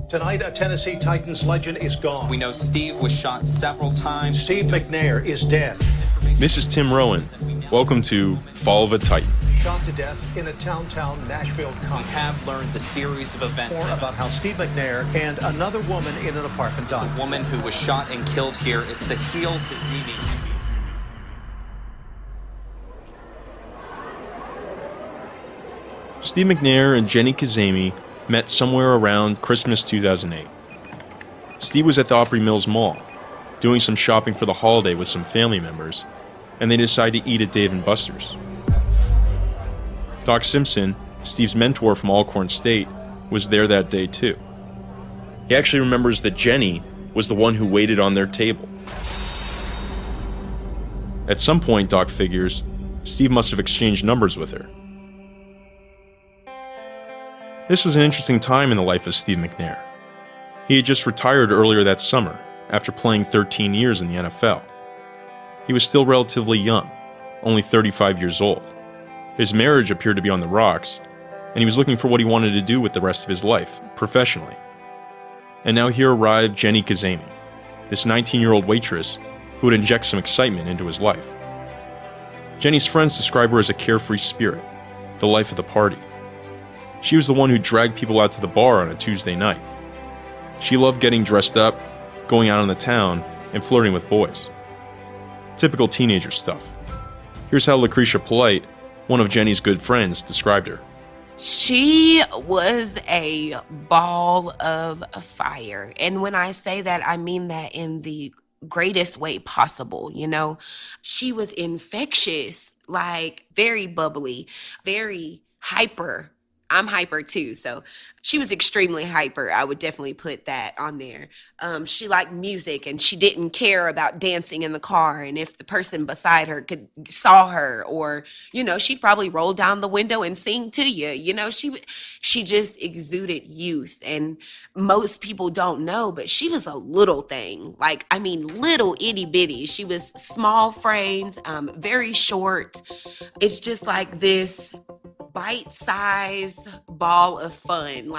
Tonight, a Tennessee Titans legend is gone. We know Steve was shot several times. Steve McNair is dead. This is Tim Rowan. Welcome to Fall of a Titan. Shot to death in a downtown Nashville We condo. have learned the series of events. More about how Steve McNair and another woman in an apartment died. The woman who was shot and killed here is Sahil Kazemi. Steve McNair and Jenny Kazemi met somewhere around Christmas 2008. Steve was at the Opry Mills Mall, doing some shopping for the holiday with some family members, and they decided to eat at Dave & Buster's. Doc Simpson, Steve's mentor from Alcorn State, was there that day too. He actually remembers that Jenny was the one who waited on their table. At some point, Doc figures, Steve must have exchanged numbers with her. This was an interesting time in the life of Steve McNair. He had just retired earlier that summer, after playing 13 years in the NFL. He was still relatively young, only 35 years old. His marriage appeared to be on the rocks, and he was looking for what he wanted to do with the rest of his life, professionally. And now here arrived Jenny Kazemi, this 19-year-old waitress who would inject some excitement into his life. Jenny's friends describe her as a carefree spirit, the life of the party. She was the one who dragged people out to the bar on a Tuesday night. She loved getting dressed up, going out on the town, and flirting with boys. Typical teenager stuff. Here's how Lucretia Polite, one of Jenny's good friends, described her. She was a ball of fire. And when I say that, I mean that in the greatest way possible, you know? She was infectious, like very bubbly, very hyper. I'm hyper too, so she was extremely hyper. I would definitely put that on there. She liked music, and she didn't care about dancing in the car. And if the person beside her saw her, or she'd probably roll down the window and sing to you. She just exuded youth, and most people don't know, but she was a little thing. Little itty bitty. She was small framed, very short. It's just like this bite-sized ball of fun.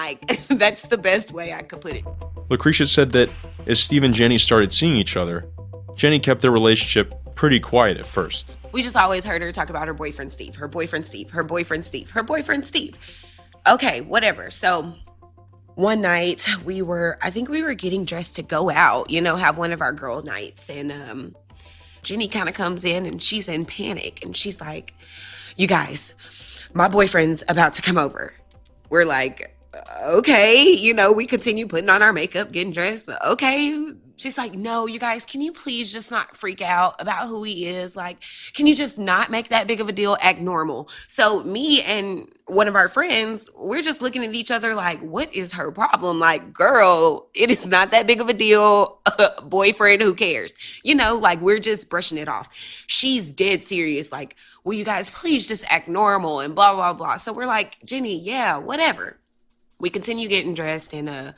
That's the best way I could put it. Lucretia said that as Steve and Jenny started seeing each other, Jenny kept their relationship pretty quiet at first. We just always heard her talk about her boyfriend Steve, her boyfriend Steve, her boyfriend Steve, her boyfriend Steve. Okay, whatever. So one night I think we were getting dressed to go out, have one of our girl nights. And Jenny kind of comes in and she's in panic. And she's like, "You guys, my boyfriend's about to come over." We're like, okay, we continue putting on our makeup, getting dressed. Okay. She's like, "No, you guys, can you please just not freak out about who he is? Can you just not make that big of a deal? Act normal." So me and one of our friends, we're just looking at each other like, what is her problem? Girl, it is not that big of a deal. Boyfriend, who cares? We're just brushing it off. She's dead serious. Will you guys please just act normal and blah, blah, blah. So we're like, "Jenny, yeah, whatever." We continue getting dressed, and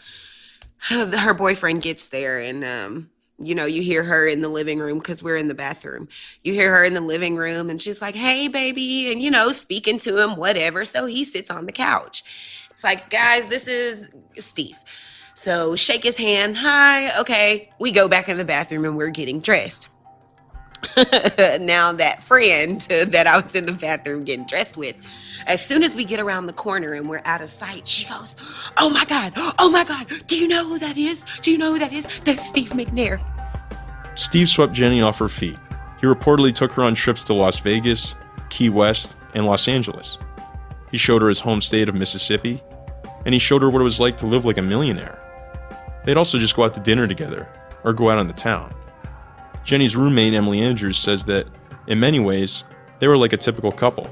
her boyfriend gets there, and you hear her in the living room, because we're in the bathroom. You hear her in the living room, and she's like, "Hey, baby," and speaking to him, whatever. So he sits on the couch. It's like, "Guys, this is Steve." So shake his hand. "Hi." Okay. We go back in the bathroom, and we're getting dressed. Now that friend that I was in the bathroom getting dressed with, as soon as we get around the corner and we're out of sight, she goes, oh my God, do you know who that is? That's Steve McNair." Steve swept Jenny off her feet. He reportedly took her on trips to Las Vegas, Key West, and Los Angeles. He showed her his home state of Mississippi, and he showed her what it was like to live like a millionaire. They'd also just go out to dinner together, or go out on the town. Jenny's roommate, Emily Andrews, says that, in many ways, they were like a typical couple.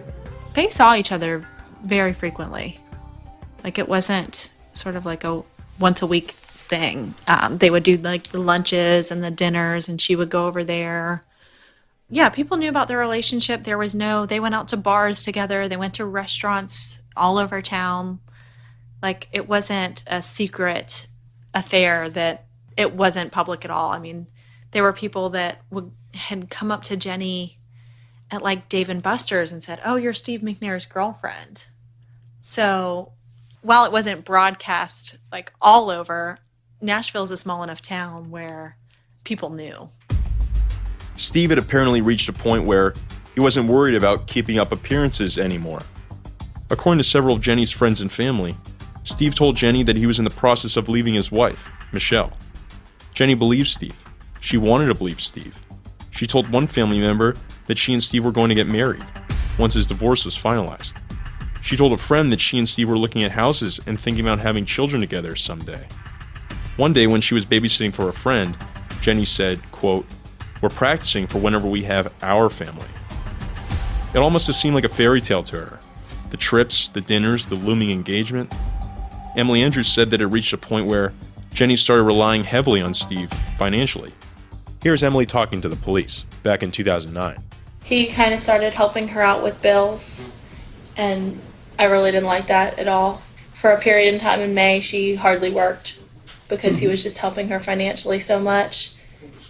They saw each other very frequently. It wasn't sort of like a once-a-week thing. They would do, the lunches and the dinners, and she would go over there. Yeah, people knew about their relationship. They went out to bars together. They went to restaurants all over town. It wasn't a secret affair that it wasn't public at all. There were people that had come up to Jenny at Dave & Buster's and said, "Oh, you're Steve McNair's girlfriend." So while it wasn't broadcast like all over, Nashville's a small enough town where people knew. Steve had apparently reached a point where he wasn't worried about keeping up appearances anymore. According to several of Jenny's friends and family, Steve told Jenny that he was in the process of leaving his wife, Michelle. Jenny believed Steve. She wanted to believe Steve. She told one family member that she and Steve were going to get married once his divorce was finalized. She told a friend that she and Steve were looking at houses and thinking about having children together someday. One day when she was babysitting for a friend, Jenny said, quote, "We're practicing for whenever we have our family." It all must have seemed like a fairy tale to her. The trips, the dinners, the looming engagement. Emily Andrews said that it reached a point where Jenny started relying heavily on Steve financially. Here's Emily talking to the police back in 2009. He kind of started helping her out with bills, and I really didn't like that at all. For a period in time in May, she hardly worked because he was just helping her financially so much.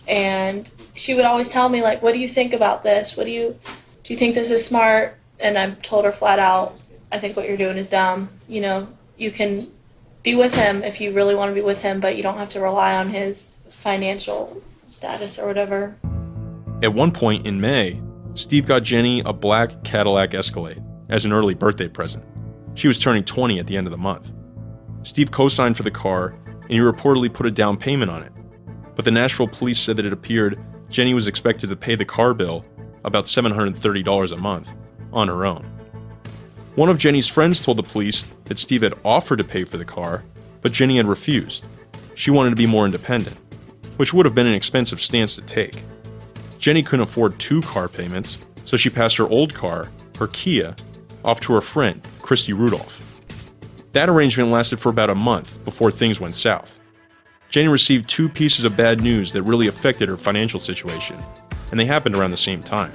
And she would always tell me, like, what do you think about this? Do you think this is smart? And I told her flat out, I think what you're doing is dumb. You know, you can be with him if you really want to be with him, but you don't have to rely on his financial status or whatever. At one point in May, Steve got Jenny a black Cadillac Escalade as an early birthday present. She was turning 20 at the end of the month. Steve co-signed for the car, and he reportedly put a down payment on it. But the Nashville police said that it appeared Jenny was expected to pay the car bill, about $730 a month, on her own. One of Jenny's friends told the police that Steve had offered to pay for the car, but Jenny had refused. She wanted to be more independent, which would have been an expensive stance to take. Jenny couldn't afford 2 car payments, so she passed her old car, her Kia, off to her friend, Christy Rudolph. That arrangement lasted for about a month before things went south. Jenny received 2 pieces of bad news that really affected her financial situation, and they happened around the same time.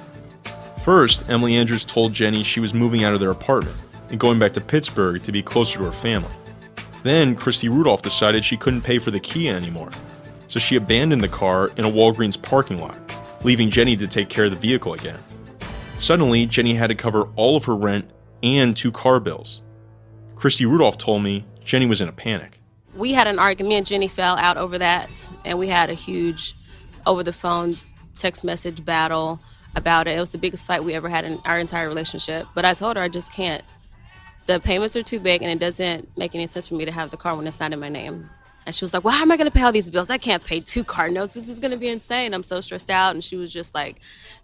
First, Emily Andrews told Jenny she was moving out of their apartment and going back to Pittsburgh to be closer to her family. Then, Christy Rudolph decided she couldn't pay for the Kia anymore, so she abandoned the car in a Walgreens parking lot, leaving Jenny to take care of the vehicle again. Suddenly, Jenny had to cover all of her rent and 2 car bills. Christy Rudolph told me Jenny was in a panic. We had an argument. Me and Jenny fell out over that, and we had a huge over-the-phone text message battle about it. It was the biggest fight we ever had in our entire relationship. But I told her I just can't. The payments are too big, and it doesn't make any sense for me to have the car when it's not in my name. And she was like, well, how am I going to pay all these bills? I can't pay 2 car notes. This is going to be insane. I'm so stressed out. And she was just like,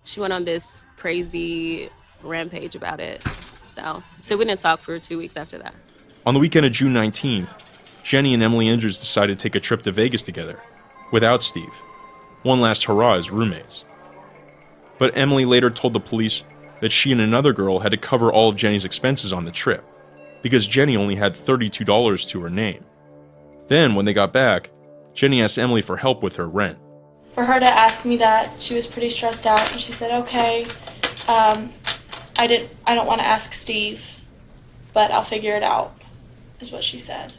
she went on this crazy rampage about it. So we didn't talk for 2 weeks after that. On the weekend of June 19th, Jenny and Emily Andrews decided to take a trip to Vegas together, without Steve. One last hurrah as roommates. But Emily later told the police that she and another girl had to cover all of Jenny's expenses on the trip, because Jenny only had $32 to her name. Then, when they got back, Jenny asked Emily for help with her rent. For her to ask me that, she was pretty stressed out, and she said, okay, I don't want to ask Steve, but I'll figure it out, is what she said.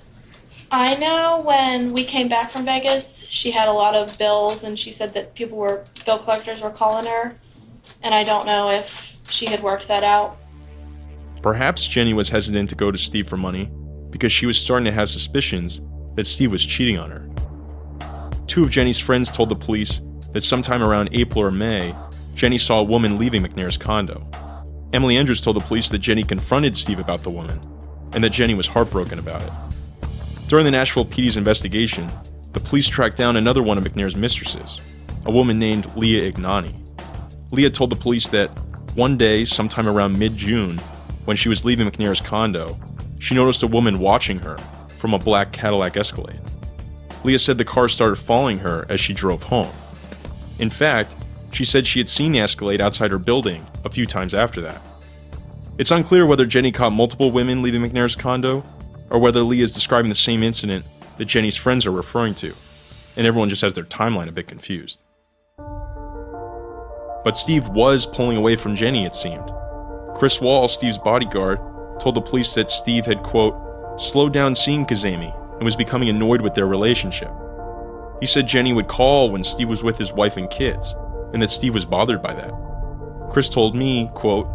I know when we came back from Vegas, she had a lot of bills, and she said that bill collectors were calling her, and I don't know if she had worked that out. Perhaps Jenny was hesitant to go to Steve for money because she was starting to have suspicions that Steve was cheating on her. 2 of Jenny's friends told the police that sometime around April or May, Jenny saw a woman leaving McNair's condo. Emily Andrews told the police that Jenny confronted Steve about the woman, and that Jenny was heartbroken about it. During the Nashville PD's investigation, the police tracked down another one of McNair's mistresses, a woman named Leah Ignani. Leah told the police that one day, sometime around mid-June, when she was leaving McNair's condo, she noticed a woman watching her from a black Cadillac Escalade. Leah said the car started following her as she drove home. In fact, she said she had seen the Escalade outside her building a few times after that. It's unclear whether Jenny caught multiple women leaving McNair's condo, or whether Leah is describing the same incident that Jenny's friends are referring to, and everyone just has their timeline a bit confused. But Steve was pulling away from Jenny, it seemed. Chris Wall, Steve's bodyguard, told the police that Steve had, quote, slowed down seeing Kazemi and was becoming annoyed with their relationship. He said Jenny would call when Steve was with his wife and kids, and that Steve was bothered by that. Chris told me, quote,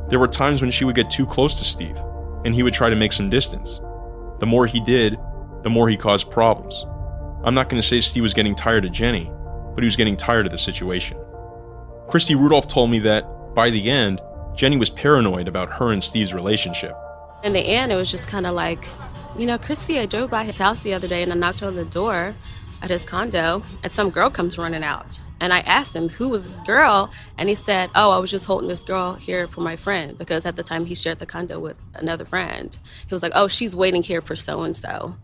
there were times when she would get too close to Steve, and he would try to make some distance. The more he did, the more he caused problems. I'm not going to say Steve was getting tired of Jenny, but he was getting tired of the situation. Christy Rudolph told me that, by the end, Jenny was paranoid about her and Steve's relationship. In the end, it was just kind of like, Christy, I drove by his house the other day and I knocked on the door at his condo and some girl comes running out. And I asked him, who was this girl? And he said, I was just holding this girl here for my friend, because at the time he shared the condo with another friend. He was like, she's waiting here for so-and-so.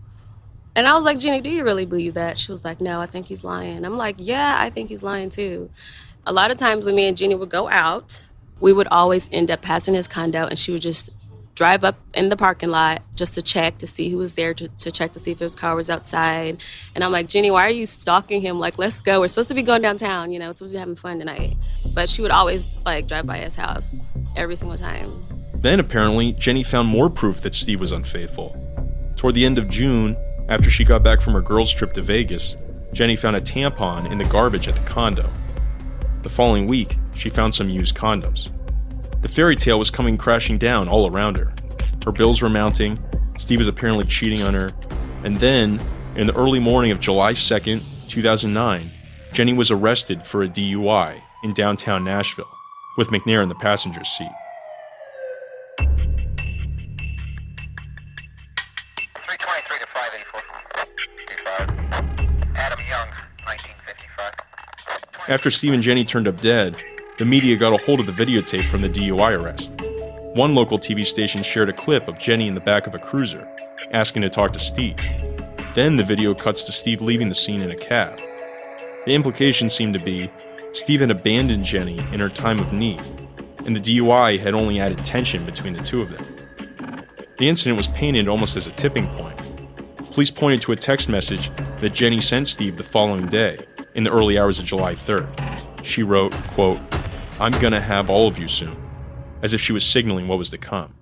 And I was like, Jenny, do you really believe that? She was like, no, I think he's lying. I'm like, yeah, I think he's lying too. A lot of times when me and Jenny would go out, we would always end up passing his condo and she would just drive up in the parking lot just to check to see who was there, to check to see if his car was outside. And I'm like, Jenny, why are you stalking him? Like, let's go. We're supposed to be going downtown, we're supposed to be having fun tonight. But she would always drive by his house every single time. Then apparently, Jenny found more proof that Steve was unfaithful. Toward the end of June, after she got back from her girls' trip to Vegas, Jenny found a tampon in the garbage at the condo. The following week, she found some used condoms. The fairy tale was coming crashing down all around her. Her bills were mounting, Steve was apparently cheating on her, and then, in the early morning of July 2nd, 2009, Jenny was arrested for a DUI in downtown Nashville, with McNair in the passenger seat. 323 to 584. Adam Young, 1955. After Steve and Jenny turned up dead, the media got a hold of the videotape from the DUI arrest. One local TV station shared a clip of Jenny in the back of a cruiser, asking to talk to Steve. Then the video cuts to Steve leaving the scene in a cab. The implication seemed to be Steve had abandoned Jenny in her time of need, and the DUI had only added tension between the two of them. The incident was painted almost as a tipping point. Police pointed to a text message that Jenny sent Steve the following day, in the early hours of July 3rd. She wrote, quote, "I'm gonna have all of you soon," as if she was signaling what was to come.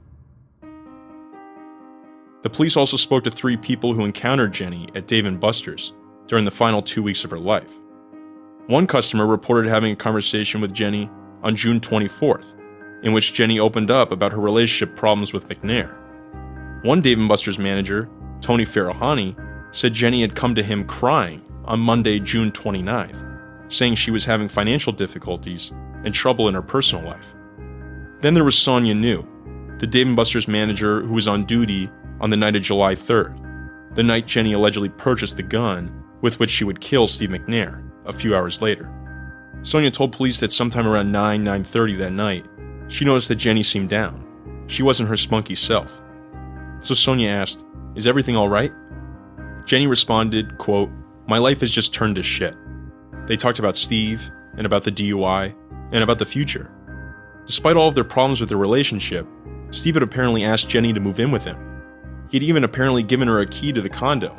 The police also spoke to 3 people who encountered Jenny at Dave & Buster's during the final 2 weeks of her life. One customer reported having a conversation with Jenny on June 24th, in which Jenny opened up about her relationship problems with McNair. One Dave & Buster's manager, Tony Farahani, said Jenny had come to him crying on Monday, June 29th, saying she was having financial difficulties and trouble in her personal life. Then there was Sonia New, the Dave & Buster's manager who was on duty on the night of July 3rd, the night Jenny allegedly purchased the gun with which she would kill Steve McNair a few hours later. Sonia told police that sometime around 9:30 that night, she noticed that Jenny seemed down. She wasn't her spunky self. So Sonia asked, "Is everything all right?" Jenny responded, quote, "My life has just turned to shit." They talked about Steve, and about the DUI, and about the future. Despite all of their problems with their relationship, Steve had apparently asked Jenny to move in with him. He'd even apparently given her a key to the condo.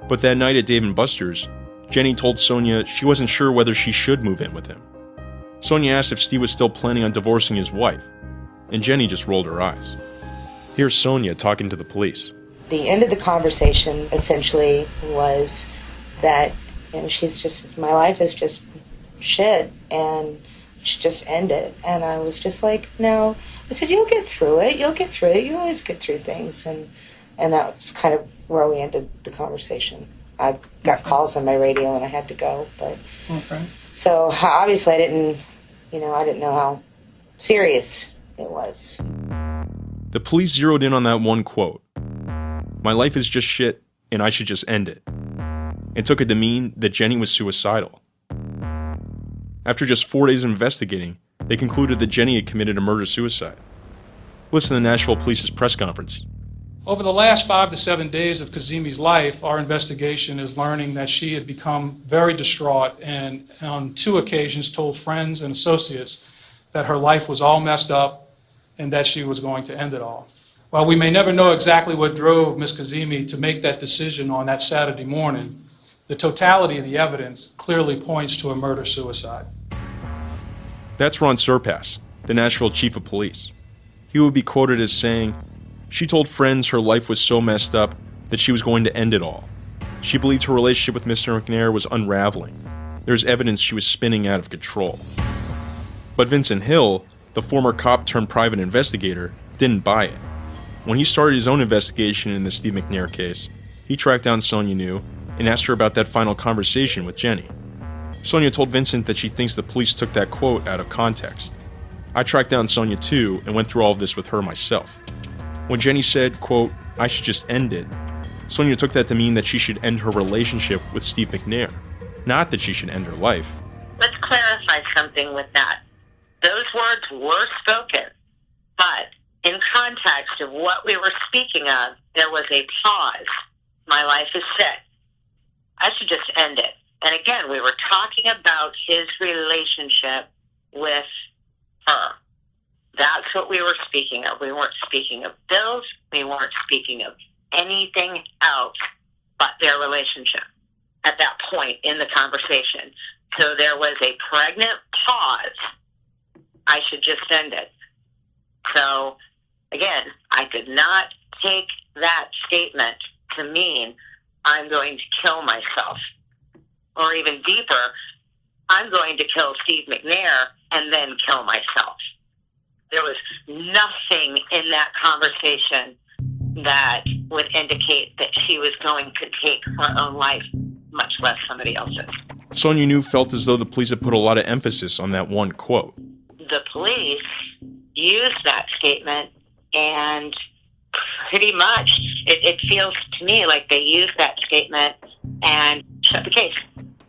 But that night at Dave & Buster's, Jenny told Sonia she wasn't sure whether she should move in with him. Sonia asked if Steve was still planning on divorcing his wife, and Jenny just rolled her eyes. Here's Sonia talking to the police. The end of the conversation essentially was that, she's just, my life is just shit, and she just ended. And I was just like, no. I said, you'll get through it. You'll get through it. You always get through things. And that was kind of where we ended the conversation. I got calls on my radio and I had to go. But So obviously I didn't know how serious it was. The police zeroed in on that one quote. "My life is just shit, and I should just end it," and took it to mean that Jenny was suicidal. After just 4 days of investigating, they concluded that Jenny had committed a murder-suicide. Listen to Nashville Police's press conference. Over the last 5 to 7 days of Kazemi's life, our investigation is learning that she had become very distraught and on 2 occasions told friends and associates that her life was all messed up and that she was going to end it all. While we may never know exactly what drove Ms. Kazemi to make that decision on that Saturday morning, the totality of the evidence clearly points to a murder-suicide. That's Ron Surpass, the Nashville Chief of Police. He would be quoted as saying, "She told friends her life was so messed up that she was going to end it all. She believed her relationship with Mr. McNair was unraveling. There's evidence she was spinning out of control." But Vincent Hill, the former cop turned private investigator, didn't buy it. When he started his own investigation in the Steve McNair case, he tracked down Sonia New and asked her about that final conversation with Jenny. Sonia told Vincent that she thinks the police took that quote out of context. I tracked down Sonia too and went through all of this with her myself. When Jenny said, quote, "I should just end it," Sonia took that to mean that she should end her relationship with Steve McNair, not that she should end her life. Let's clarify something with that. Those words were spoken, but in context of what we were speaking of, there was a pause. My life is sick. I should just end it. And again, we were talking about his relationship with her. That's what we were speaking of. We weren't speaking of bills. We weren't speaking of anything else but their relationship at that point in the conversation. So there was a pregnant pause. I should just end it. So again, I did not take that statement to mean I'm going to kill myself. Or even deeper, I'm going to kill Steve McNair and then kill myself. There was nothing in that conversation that would indicate that she was going to take her own life, much less somebody else's. Sonia New felt as though the police had put a lot of emphasis on that one quote. The police used that statement, and pretty much it feels to me like they used that statement and shut the case.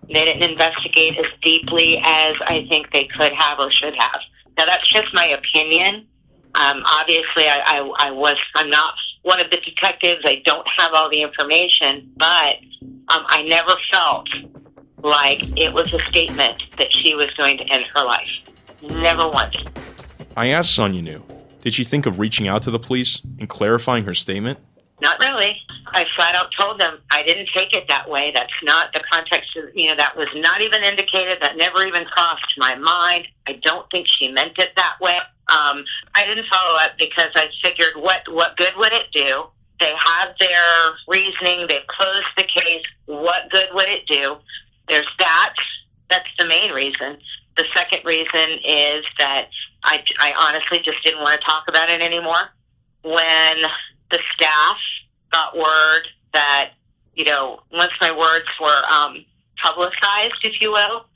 They didn't investigate as deeply as I think they could have or should have. Now, that's just my opinion. Obviously, I'm not one of the detectives. I don't have all the information, but I never felt like it was a statement that she was going to end her life. Never once. I asked Sonia New, did she think of reaching out to the police and clarifying her statement? Not really. I flat out told them I didn't take it that way. That's not the context of, that was not even indicated. That never even crossed my mind. I don't think she meant it that way. I didn't follow up because I figured what good would it do? They have their reasoning. They've closed the case. What good would it do? There's that. That's the main reason. The second reason is that I honestly just didn't want to talk about it anymore. When the staff got word that, once my words were publicized, if you will,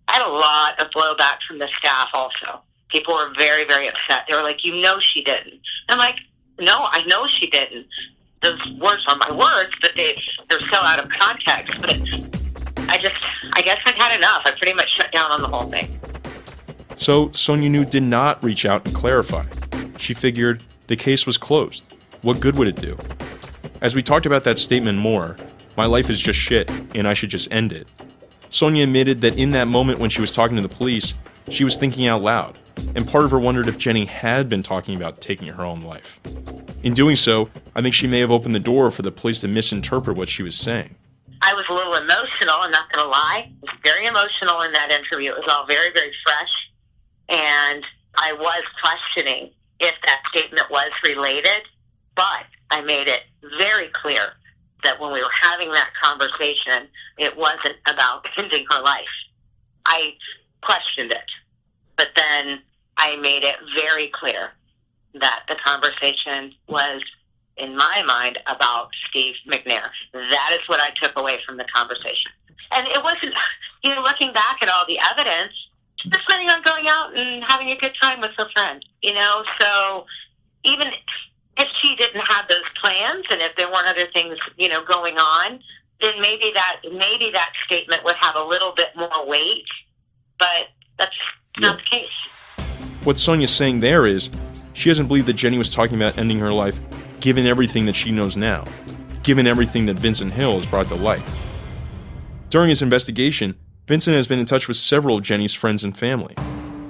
I had a lot of blowback from the staff also. People were very, very upset. They were like, she didn't. I'm like, no, I know she didn't. Those words are my words, but they're so out of context. But I guess I'd had enough. I pretty much shut down on the whole thing. So Sonia New did not reach out and clarify. She figured the case was closed. What good would it do? As we talked about that statement more, my life is just shit, and I should just end it. Sonia admitted that in that moment when she was talking to the police, she was thinking out loud, and part of her wondered if Jenny had been talking about taking her own life. In doing so, I think she may have opened the door for the police to misinterpret what she was saying. I was a little emotional, I'm not going to lie. I was very emotional in that interview. It was all very, very fresh, and I was questioning if that statement was related. But I made it very clear that when we were having that conversation, it wasn't about ending her life. I questioned it, but then I made it very clear that the conversation was, in my mind, about Steve McNair. That is what I took away from the conversation. And it wasn't, looking back at all the evidence, just planning on going out and having a good time with her friend, so even if she didn't have those plans and if there weren't other things, going on, then maybe that statement would have a little bit more weight, but that's not the case. What Sonia's saying there is, she doesn't believe that Jenny was talking about ending her life given everything that she knows now, given everything that Vincent Hill has brought to light. During his investigation, Vincent has been in touch with several of Jenny's friends and family.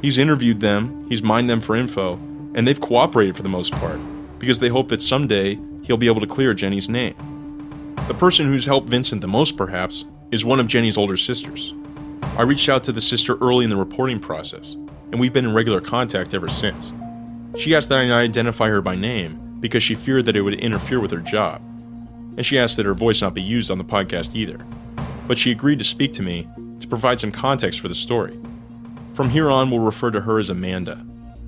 He's interviewed them, he's mined them for info, and they've cooperated for the most part, because they hope that someday he'll be able to clear Jenny's name. The person who's helped Vincent the most, perhaps, is one of Jenny's older sisters. I reached out to the sister early in the reporting process, and we've been in regular contact ever since. She asked that I not identify her by name because she feared that it would interfere with her job, and she asked that her voice not be used on the podcast either. But she agreed to speak to me to provide some context for the story. From here on, we'll refer to her as Amanda,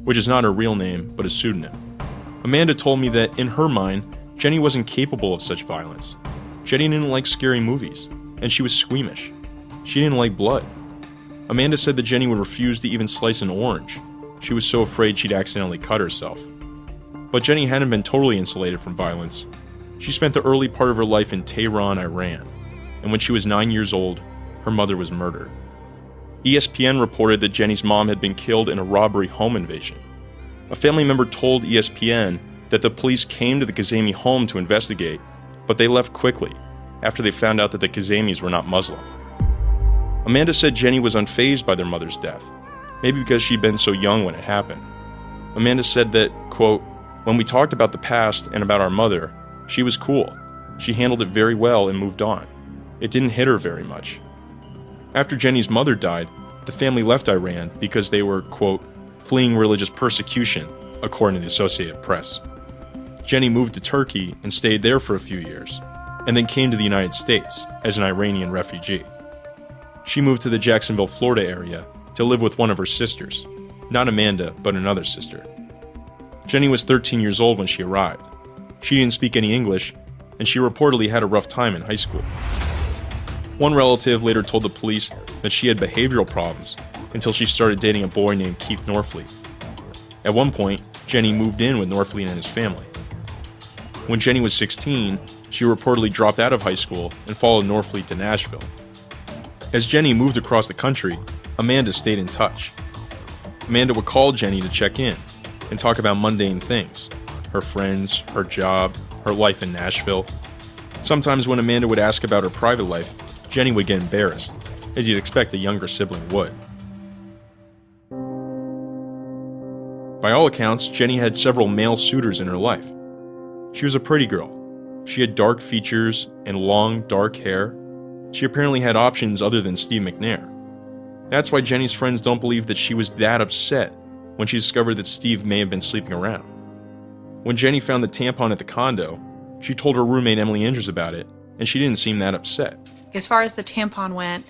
which is not her real name, but a pseudonym. Amanda told me that, in her mind, Jenny wasn't capable of such violence. Jenny didn't like scary movies, and she was squeamish. She didn't like blood. Amanda said that Jenny would refuse to even slice an orange. She was so afraid she'd accidentally cut herself. But Jenny hadn't been totally insulated from violence. She spent the early part of her life in Tehran, Iran, and when she was 9 years old, her mother was murdered. ESPN reported that Jenny's mom had been killed in a robbery home invasion. A family member told ESPN that the police came to the Kazemi home to investigate, but they left quickly after they found out that the Kazemis were not Muslim. Amanda said Jenny was unfazed by their mother's death, maybe because she'd been so young when it happened. Amanda said that, quote, "When we talked about the past and about our mother, she was cool. She handled it very well and moved on. It didn't hit her very much." After Jenny's mother died, the family left Iran because they were, quote, "fleeing religious persecution," according to the Associated Press. Jenny moved to Turkey and stayed there for a few years, and then came to the United States as an Iranian refugee. She moved to the Jacksonville, Florida area to live with one of her sisters, not Amanda, but another sister. Jenny was 13 years old when she arrived. She didn't speak any English, and she reportedly had a rough time in high school. One relative later told the police that she had behavioral problems until she started dating a boy named Keith Norfleet. At one point, Jenny moved in with Norfleet and his family. When Jenny was 16, she reportedly dropped out of high school and followed Norfleet to Nashville. As Jenny moved across the country, Amanda stayed in touch. Amanda would call Jenny to check in and talk about mundane things, her friends, her job, her life in Nashville. Sometimes when Amanda would ask about her private life, Jenny would get embarrassed, as you'd expect a younger sibling would. By all accounts, Jenny had several male suitors in her life. She was a pretty girl. She had dark features and long, dark hair. She apparently had options other than Steve McNair. That's why Jenny's friends don't believe that she was that upset when she discovered that Steve may have been sleeping around. When Jenny found the tampon at the condo, she told her roommate Emily Andrews about it, and she didn't seem that upset. As far as the tampon went,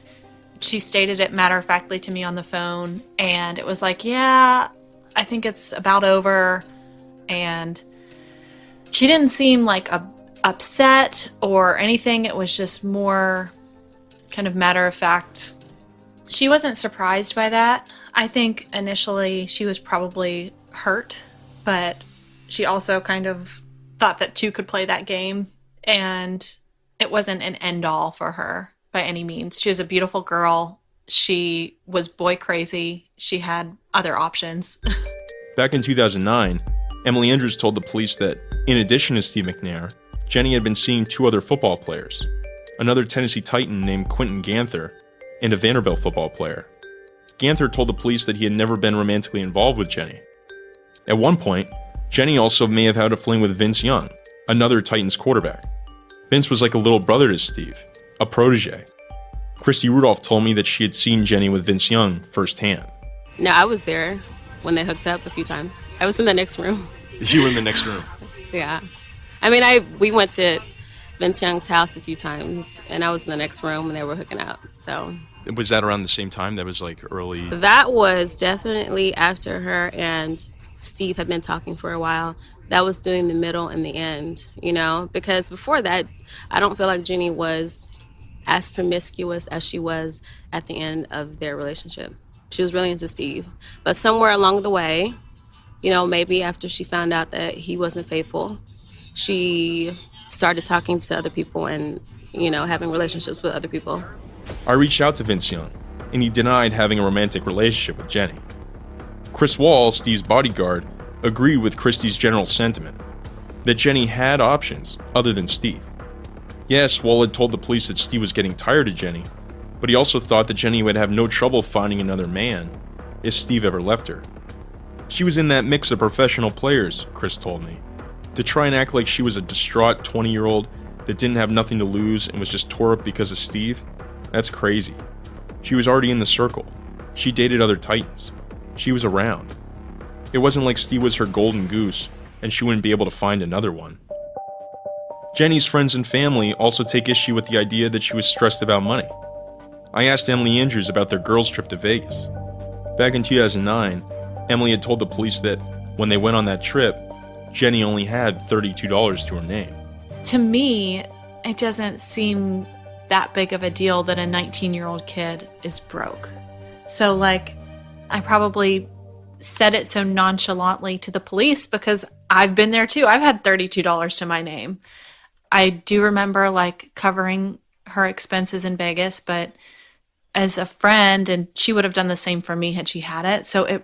she stated it matter-of-factly to me on the phone, and it was like, yeah, I think it's about over, and she didn't seem like upset or anything. It was just more kind of matter-of-fact. She wasn't surprised by that. I think initially she was probably hurt, but she also kind of thought that two could play that game, and it wasn't an end-all for her by any means. She was a beautiful girl. She was boy crazy. She had other options. Back in 2009, Emily Andrews told the police that, in addition to Steve McNair, Jenny had been seeing two other football players, another Tennessee Titan named Quentin Ganther, and a Vanderbilt football player. Ganther told the police that he had never been romantically involved with Jenny. At one point, Jenny also may have had a fling with Vince Young, another Titans quarterback. Vince was like a little brother to Steve, a protege. Christy Rudolph told me that she had seen Jenny with Vince Young firsthand. No, I was there when they hooked up a few times. I was in the next room. You were in the next room? Yeah. I mean, we went to Vince Young's house a few times, and I was in the next room when they were hooking up, so. Was that around the same time? That was like early? That was definitely after her and Steve had been talking for a while. That was doing the middle and the end, you know? Because before that, I don't feel like Jenny was as promiscuous as she was at the end of their relationship. She was really into Steve. But somewhere along the way, you know, maybe after she found out that he wasn't faithful, she started talking to other people and, you know, having relationships with other people. I reached out to Vince Young, and he denied having a romantic relationship with Jenny. Chris Wall, Steve's bodyguard, agreed with Christie's general sentiment, that Jenny had options other than Steve. Yes, Wall had told the police that Steve was getting tired of Jenny, but he also thought that Jenny would have no trouble finding another man if Steve ever left her. She was in that mix of professional players, Chris told me. To try and act like she was a distraught 20-year-old that didn't have nothing to lose and was just tore up because of Steve, that's crazy. She was already in the circle. She dated other Titans. She was around. It wasn't like Steve was her golden goose and she wouldn't be able to find another one. Jenny's friends and family also take issue with the idea that she was stressed about money. I asked Emily Andrews about their girls' trip to Vegas. Back in 2009, Emily had told the police that when they went on that trip, Jenny only had $32 to her name. To me, it doesn't seem that big of a deal that a 19-year-old kid is broke. So, like, I probably said it so nonchalantly to the police because I've been there too. I've had $32 to my name. I do remember, like, covering her expenses in Vegas, but as a friend, and she would have done the same for me had she had it. So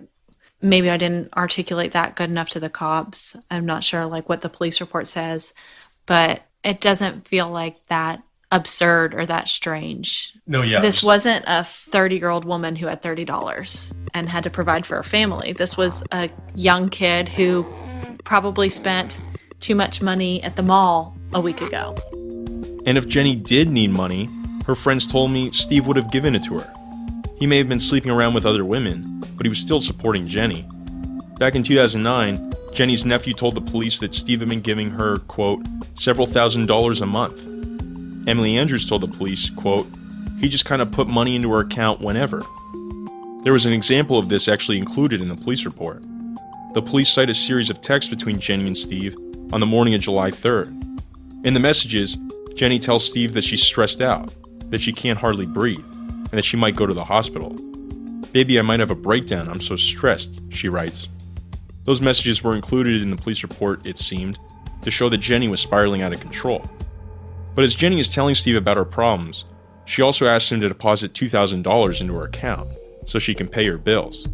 maybe I didn't articulate that good enough to the cops. I'm not sure, like, what the police report says, but it doesn't feel like that absurd or that strange. No, yeah. This wasn't a 30-year-old woman who had $30 and had to provide for her family. This was a young kid who probably spent too much money at the mall a week ago. And if Jenny did need money, her friends told me Steve would have given it to her. He may have been sleeping around with other women, but he was still supporting Jenny. Back in 2009, Jenny's nephew told the police that Steve had been giving her, quote, several $1,000s a month. Emily Andrews told the police, quote, he just kind of put money into her account whenever. There was an example of this actually included in the police report. The police cite a series of texts between Jenny and Steve on the morning of July 3rd. In the messages, Jenny tells Steve that she's stressed out, that she can't hardly breathe, and that she might go to the hospital. Baby, I might have a breakdown, I'm so stressed, she writes. Those messages were included in the police report, it seemed, to show that Jenny was spiraling out of control. But as Jenny is telling Steve about her problems, she also asks him to deposit $2,000 into her account so she can pay her bills.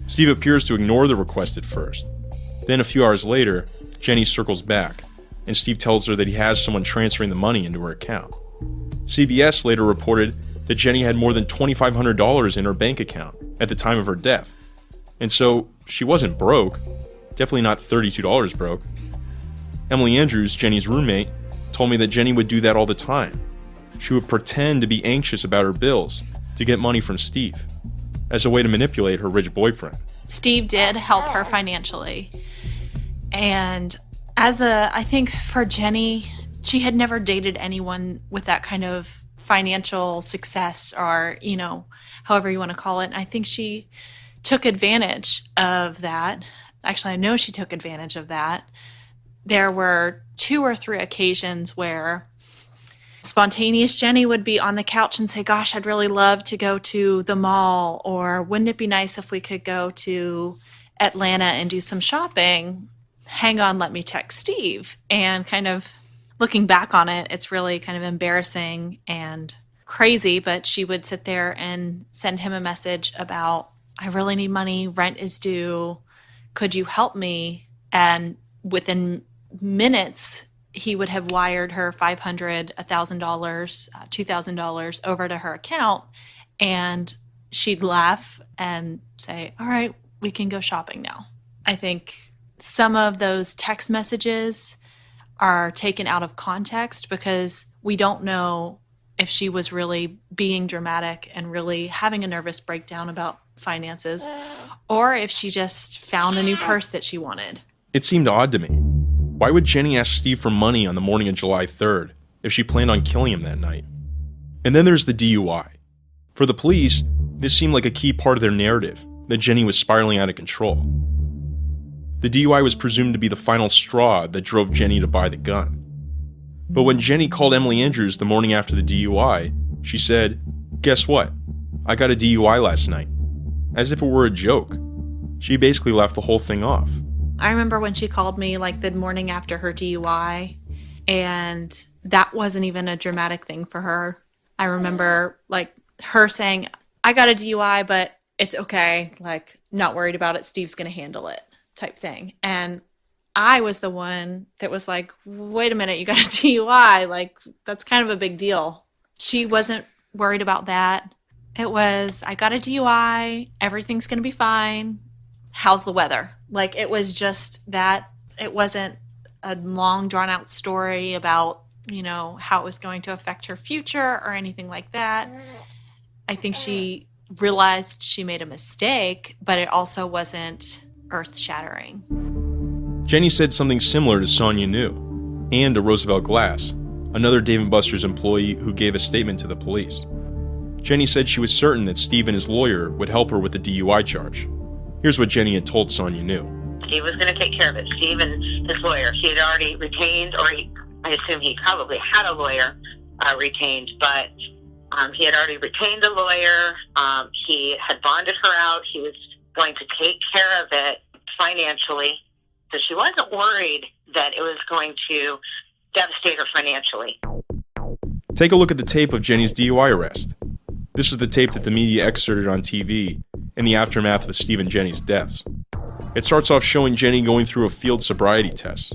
Steve appears to ignore the request at first. Then a few hours later, Jenny circles back, and Steve tells her that he has someone transferring the money into her account. CBS later reported that Jenny had more than $2,500 in her bank account at the time of her death. And so, she wasn't broke. Definitely not $32 broke. Emily Andrews, Jenny's roommate, told me that Jenny would do that all the time. She would pretend to be anxious about her bills to get money from Steve, as a way to manipulate her rich boyfriend. Steve did help her financially. And I think for Jenny, she had never dated anyone with that kind of financial success or, however you want to call it. And I think she took advantage of that. Actually, I know she took advantage of that. There were 2 or 3 occasions where spontaneous Jenny would be on the couch and say, gosh, I'd really love to go to the mall, or wouldn't it be nice if we could go to Atlanta and do some shopping? Hang on, let me text Steve. And kind of looking back on it, it's really kind of embarrassing and crazy, but she would sit there and send him a message about, I really need money, rent is due, could you help me? And within minutes, he would have wired her $500, $1,000, $2,000 over to her account, and she'd laugh and say, all right, we can go shopping now. I think some of those text messages are taken out of context because we don't know if she was really being dramatic and really having a nervous breakdown about finances, or if she just found a new purse that she wanted. It seemed odd to me. Why would Jenny ask Steve for money on the morning of July 3rd if she planned on killing him that night? And then there's the DUI. For the police, this seemed like a key part of their narrative, that Jenny was spiraling out of control. The DUI was presumed to be the final straw that drove Jenny to buy the gun. But when Jenny called Emily Andrews the morning after the DUI, she said, guess what? I got a DUI last night. As if it were a joke. She basically laughed the whole thing off. I remember when she called me like the morning after her DUI, and that wasn't even a dramatic thing for her. I remember like her saying, I got a DUI, but it's okay. Like, not worried about it. Steve's going to handle it type thing. And I was the one that was like, wait a minute, you got a DUI. Like, that's kind of a big deal. She wasn't worried about that. It was, I got a DUI. Everything's going to be fine. How's the weather? Like, it was just that. It wasn't a long, drawn-out story about, how it was going to affect her future or anything like that. I think she realized she made a mistake, but it also wasn't earth-shattering. Jenny said something similar to Sonia New and to Roosevelt Glass, another Dave & Buster's employee who gave a statement to the police. Jenny said she was certain that Steve and his lawyer would help her with the DUI charge. Here's what Jenny had told Sonia New. Steve was going to take care of it. Steve and his lawyer. He had already retained, I assume he probably had a lawyer retained, but he had already retained a lawyer. He had bonded her out. He was going to take care of it financially. So she wasn't worried that it was going to devastate her financially. Take a look at the tape of Jenny's DUI arrest. This was the tape that the media excerpted on TV in the aftermath of Steve and Jenny's deaths. It starts off showing Jenny going through a field sobriety test,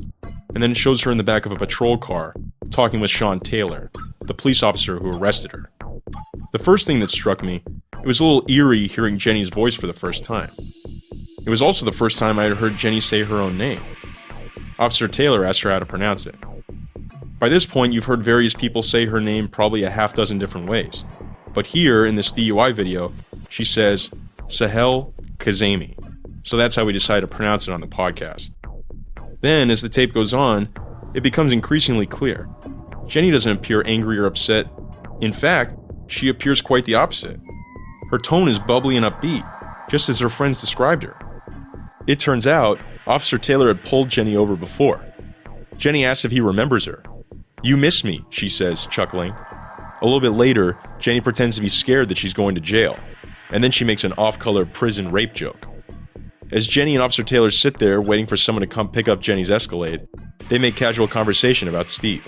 and then it shows her in the back of a patrol car talking with Sean Taylor, the police officer who arrested her. The first thing that struck me, it was a little eerie hearing Jenny's voice for the first time. It was also the first time I had heard Jenny say her own name. Officer Taylor asked her how to pronounce it. By this point, you've heard various people say her name probably a half dozen different ways. But here, in this DUI video, she says, Sahel Kazemi. So that's how we decided to pronounce it on the podcast. Then, as the tape goes on, it becomes increasingly clear. Jenny doesn't appear angry or upset. In fact, she appears quite the opposite. Her tone is bubbly and upbeat, just as her friends described her. It turns out, Officer Taylor had pulled Jenny over before. Jenny asks if he remembers her. "You miss me," she says, chuckling. A little bit later, Jenny pretends to be scared that she's going to jail, and then she makes an off-color prison rape joke. As Jenny and Officer Taylor sit there waiting for someone to come pick up Jenny's Escalade, they make casual conversation about Steve.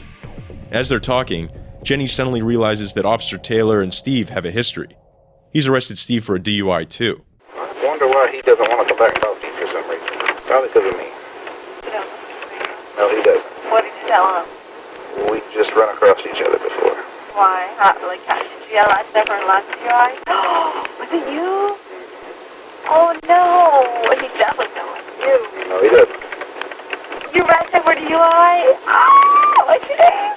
As they're talking, Jenny suddenly realizes that Officer Taylor and Steve have a history. He's arrested Steve for a DUI too. I wonder why he doesn't want to come back and talk to you for some reason. Probably because of me. No, he doesn't. What did you tell him? We just run across each other before. Why? How did you realize never last DUI? Was it you? Oh no! He definitely don't like you. No, he doesn't. You arrested for DUI? Oh, what's your name?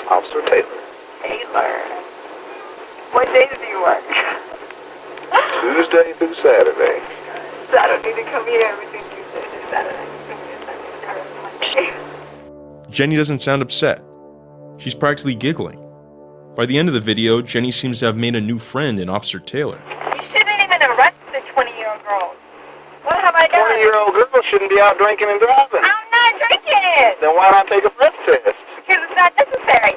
Officer Taylor. Taylor. What days do you work? Tuesday through Saturday. So I don't need to come here between Tuesday and Saturday. Jenny doesn't sound upset. She's practically giggling. By the end of the video, Jenny seems to have made a new friend in Officer Taylor. You shouldn't even arrest the 20-year-old girl. What have I done? 20-year-old girl shouldn't be out drinking and driving. I'm not drinking. Then why not take a breath test? Because it's not necessary.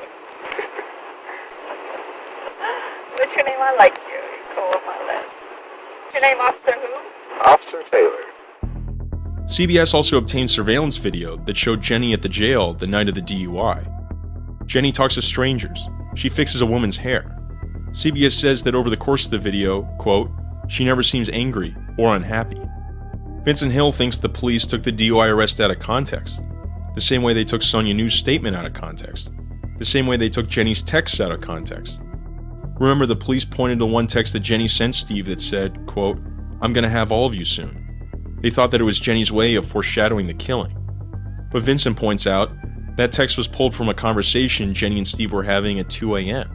What's your name? I like you. You're cool on my list. What's your name, Officer who? Officer Taylor. CBS also obtained surveillance video that showed Jenny at the jail the night of the DUI. Jenny talks to strangers. She fixes a woman's hair. CBS says that over the course of the video, quote, she never seems angry or unhappy. Vincent Hill thinks the police took the DUI arrest out of context, the same way they took Sonia New's statement out of context, the same way they took Jenny's texts out of context. Remember, the police pointed to one text that Jenny sent Steve that said, quote, "I'm gonna have all of you soon." They thought that it was Jenny's way of foreshadowing the killing. But Vincent points out that text was pulled from a conversation Jenny and Steve were having at 2 a.m.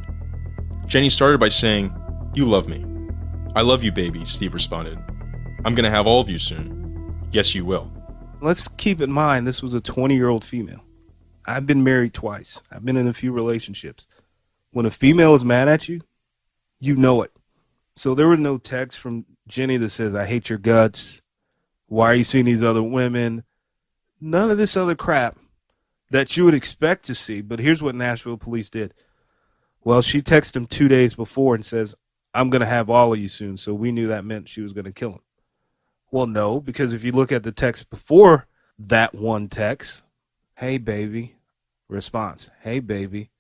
Jenny started by saying, "You love me." "I love you, baby," Steve responded. "I'm gonna have all of you soon." "Yes, you will." Let's keep in mind this was a 20-year-old female. I've been married twice. I've been in a few relationships. When a female is mad at you, you know it. So there were no texts from Jenny that says, "I hate your guts. Why are you seeing these other women?" None of this other crap that you would expect to see. But here's what Nashville police did. Well, she texted him 2 days before and says, "I'm going to have all of you soon." So we knew that meant she was going to kill him. Well, no, because if you look at the text before that one text, "Hey, baby," response, "Hey, baby,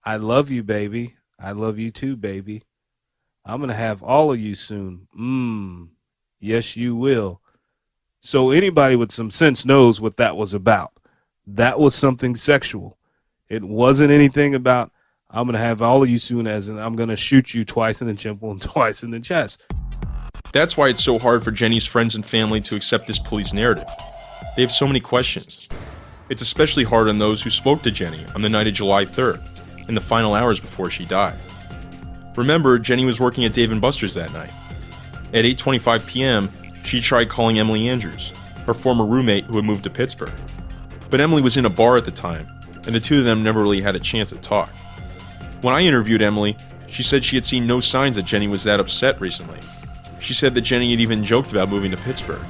I love you, baby. I love you too, baby. I'm going to have all of you soon. Yes, you will." So anybody with some sense knows what that was about. That was something sexual. It wasn't anything about, "I'm going to have all of you soon," as in, "I'm going to shoot you twice in the temple and twice in the chest." That's why it's so hard for Jenny's friends and family to accept this police narrative. They have so many questions. It's especially hard on those who spoke to Jenny on the night of July 3rd, in the final hours before she died. Remember, Jenny was working at Dave & Buster's that night. At 8:25 p.m., she tried calling Emily Andrews, her former roommate who had moved to Pittsburgh. But Emily was in a bar at the time, and the two of them never really had a chance to talk. When I interviewed Emily, she said she had seen no signs that Jenny was that upset recently. She said that Jenny had even joked about moving to Pittsburgh.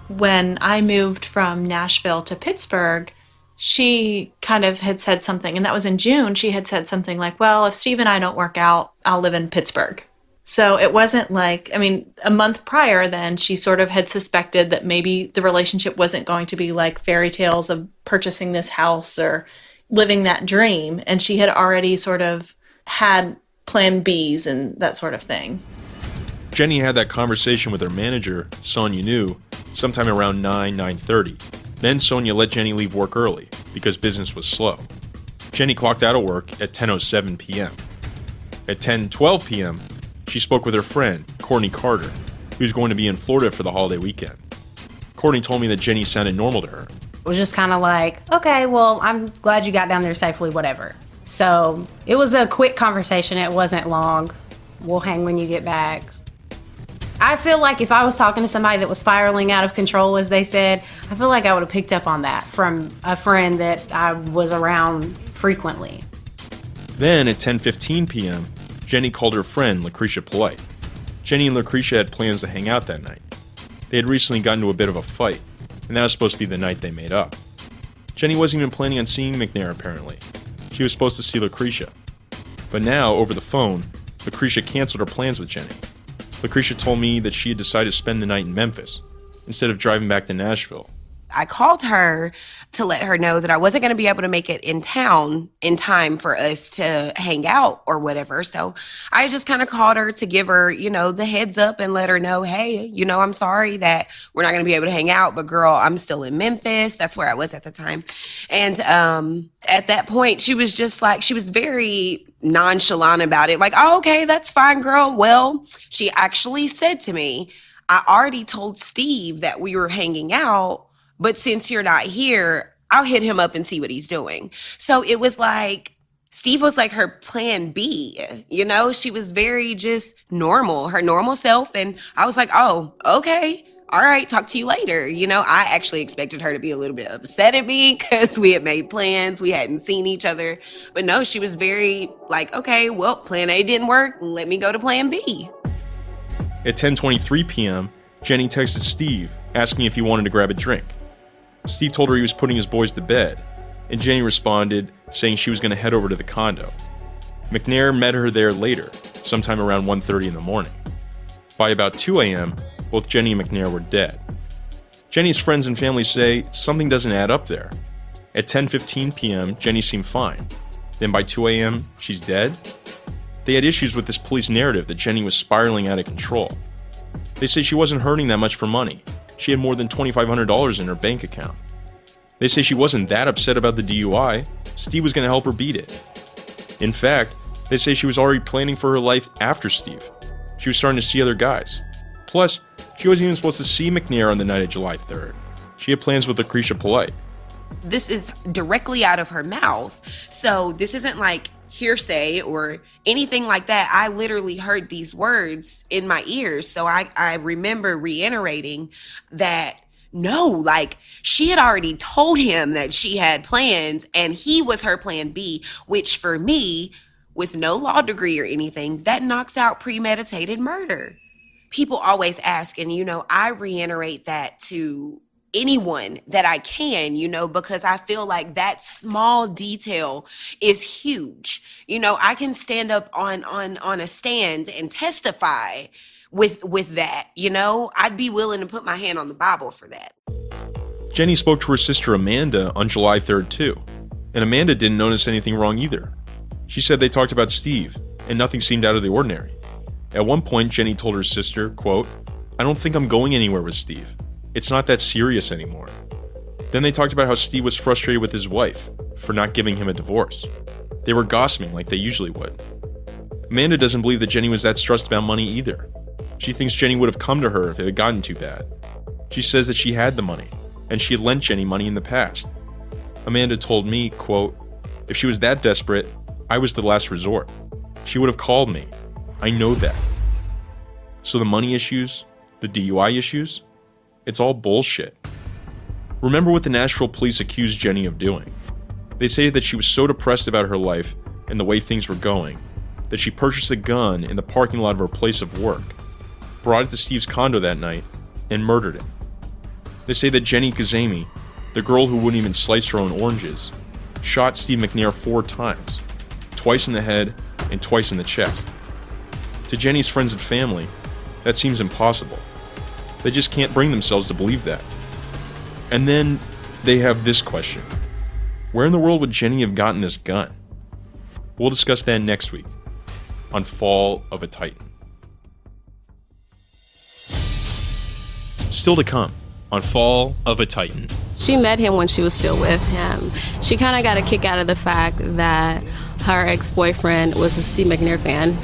when I moved from Nashville to Pittsburgh, she kind of had said something, and that was in June. She had said something like, well, if Steve and I don't work out, I'll live in Pittsburgh. So it wasn't like, I mean, a month prior then, she sort of had suspected that maybe the relationship wasn't going to be like fairy tales of purchasing this house or living that dream. And she had already sort of had plan Bs and that sort of thing. Jenny had that conversation with her manager, Sonia New, sometime around 9:30. Then Sonia let Jenny leave work early because business was slow. Jenny clocked out of work at 10:07 p.m. At 10:12 p.m., she spoke with her friend, Courtney Carter, who was going to be in Florida for the holiday weekend. Courtney told me that Jenny sounded normal to her. It was just kind of like, okay, well, I'm glad you got down there safely, whatever. So it was a quick conversation. It wasn't long. We'll hang when you get back. I feel like if I was talking to somebody that was spiraling out of control, as they said, I feel like I would have picked up on that from a friend that I was around frequently. Then at 10:15 p.m., Jenny called her friend, Lucretia Polite. Jenny and Lucretia had plans to hang out that night. They had recently gotten into a bit of a fight, and that was supposed to be the night they made up. Jenny wasn't even planning on seeing McNair, apparently. She was supposed to see Lucretia. But now, over the phone, Lucretia canceled her plans with Jenny. Lucretia told me that she had decided to spend the night in Memphis, instead of driving back to Nashville. I called her to let her know that I wasn't going to be able to make it in town in time for us to hang out or whatever. So I just kind of called her to give her, the heads up and let her know, hey, I'm sorry that we're not going to be able to hang out, but girl, I'm still in Memphis. That's where I was at the time. And at that point, she was just like, she was very nonchalant about it. Like, oh, okay, that's fine, girl. Well, she actually said to me, I already told Steve that we were hanging out, but since you're not here, I'll hit him up and see what he's doing. So it was like, Steve was like her plan B, She was very just normal, her normal self. And I was like, oh, okay. All right, talk to you later. I actually expected her to be a little bit upset at me because we had made plans. We hadn't seen each other. But no, she was very like, okay, well, plan A didn't work. Let me go to plan B. At 10:23 p.m., Jenny texted Steve asking if he wanted to grab a drink. Steve told her he was putting his boys to bed, and Jenny responded saying she was going to head over to the condo. McNair met her there later, sometime around 1:30 in the morning. By about 2 a.m., both Jenny and McNair were dead. Jenny's friends and family say something doesn't add up there. At 10:15 p.m., Jenny seemed fine. Then by 2 a.m., she's dead? They had issues with this police narrative that Jenny was spiraling out of control. They say she wasn't hurting that much for money. She had more than $2,500 in her bank account. They say she wasn't that upset about the DUI. Steve was going to help her beat it. In fact, they say she was already planning for her life after Steve. She was starting to see other guys. Plus, she wasn't even supposed to see McNair on the night of July 3rd. She had plans with Lucretia Polite. This is directly out of her mouth. So this isn't like hearsay or anything like that. I literally heard these words in my ears. So I remember reiterating that no, like she had already told him that she had plans and he was her plan B, which for me, with no law degree or anything, that knocks out premeditated murder. People always ask, and I reiterate that to anyone that I can, because I feel like that small detail is huge. I can stand up on a stand and testify with that, I'd be willing to put my hand on the Bible for that. Jenny spoke to her sister Amanda on July 3rd too, and Amanda didn't notice anything wrong either. She said they talked about Steve, and nothing seemed out of the ordinary. At one point, Jenny told her sister, quote, I don't think I'm going anywhere with Steve. It's not that serious anymore. Then they talked about how Steve was frustrated with his wife for not giving him a divorce. They were gossiping like they usually would. Amanda doesn't believe that Jenny was that stressed about money either. She thinks Jenny would have come to her if it had gotten too bad. She says that she had the money, and she had lent Jenny money in the past. Amanda told me, quote, if she was that desperate, I was the last resort. She would have called me. I know that. So the money issues, the DUI issues, it's all bullshit. Remember what the Nashville police accused Jenny of doing. They say that she was so depressed about her life and the way things were going that she purchased a gun in the parking lot of her place of work, brought it to Steve's condo that night, and murdered him. They say that Jenny Kazemi, the girl who wouldn't even slice her own oranges, shot Steve McNair 4 times, twice in the head and twice in the chest. To Jenny's friends and family, that seems impossible. They just can't bring themselves to believe that. And then they have this question. Where in the world would Jenny have gotten this gun? We'll discuss that next week on Fall of a Titan. Still to come on Fall of a Titan. She met him when she was still with him. She kind of got a kick out of the fact that her ex-boyfriend was a Steve McNair fan,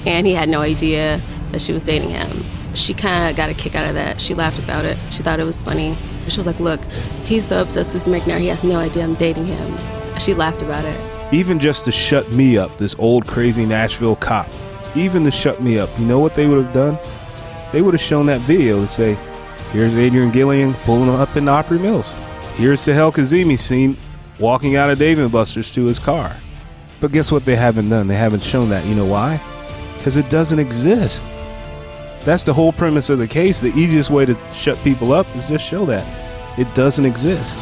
and he had no idea that she was dating him. She kind of got a kick out of that. She laughed about it. She thought it was funny. She was like, look, he's so obsessed with Steve McNair, he has no idea I'm dating him. She laughed about it. Even just to shut me up, this old crazy Nashville cop, even to shut me up, you know what they would have done? They would have shown that video to say, here's Adrian Gillian pulling up in Opry Mills. Here's Sahel Kazemi seen walking out of Dave & Buster's to his car. But guess what they haven't done? They haven't shown that. You know why? Because it doesn't exist. That's the whole premise of the case. The easiest way to shut people up is just show that. It doesn't exist.